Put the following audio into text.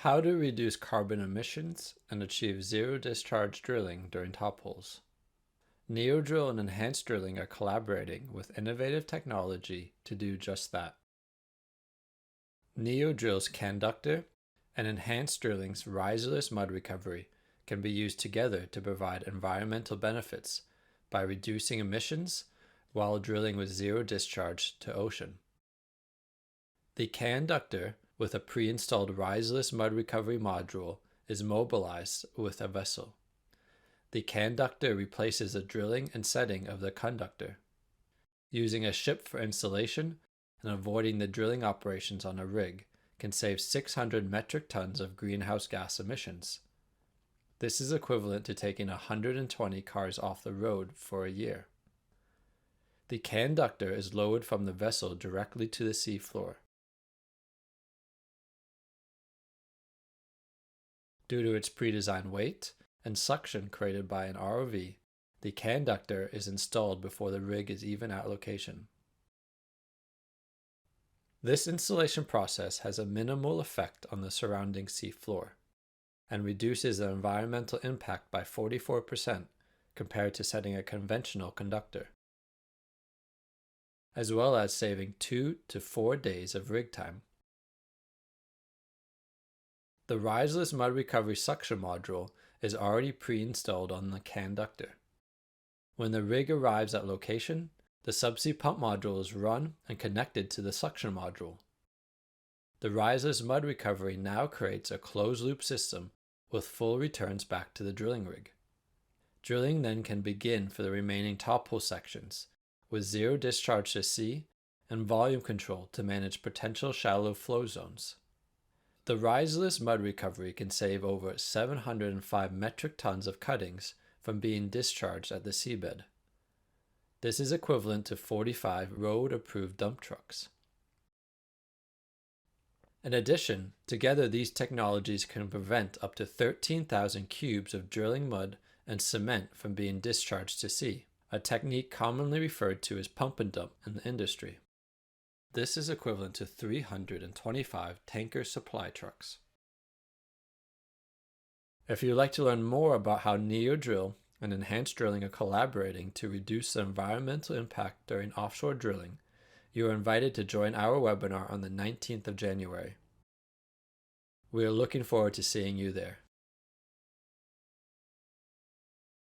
How to reduce carbon emissions and achieve zero discharge drilling during top holes. Neodrill and Enhanced Drilling are collaborating with innovative technology to do just that. Neodrill's CAN-ductor and Enhanced Drilling's Riserless Mud Recovery can be used together to provide environmental benefits by reducing emissions while drilling with zero discharge to ocean. The CAN-ductor with a pre-installed Riserless Mud Recovery module is mobilized with a vessel. The CAN-ductor replaces the drilling and setting of the conductor. Using a ship for installation and avoiding the drilling operations on a rig can save 600 metric tons of greenhouse gas emissions. This is equivalent to taking 120 cars off the road for a year. The CAN-ductor is lowered from the vessel directly to the seafloor. Due to its pre-designed weight and suction created by an ROV, the CAN-ductor is installed before the rig is even at location. This installation process has a minimal effect on the surrounding seafloor and reduces the environmental impact by 44% compared to setting a conventional conductor, as well as saving 2 to 4 days of rig time. The Riserless Mud Recovery suction module is already pre-installed on the CAN-ductor. When the rig arrives at location, the subsea pump module is run and connected to the suction module. The Riserless Mud Recovery now creates a closed-loop system with full returns back to the drilling rig. Drilling then can begin for the remaining top hole sections, with zero discharge to sea and volume control to manage potential shallow flow zones. The Riserless Mud Recovery can save over 705 metric tons of cuttings from being discharged at the seabed. This is equivalent to 45 road-approved dump trucks. In addition, together these technologies can prevent up to 13,000 cubes of drilling mud and cement from being discharged to sea, a technique commonly referred to as pump and dump in the industry. This is equivalent to 325 tanker supply trucks. If you'd like to learn more about how Neodrill and Enhanced Drilling are collaborating to reduce the environmental impact during offshore drilling, you are invited to join our webinar on the 19th of January. We are looking forward to seeing you there.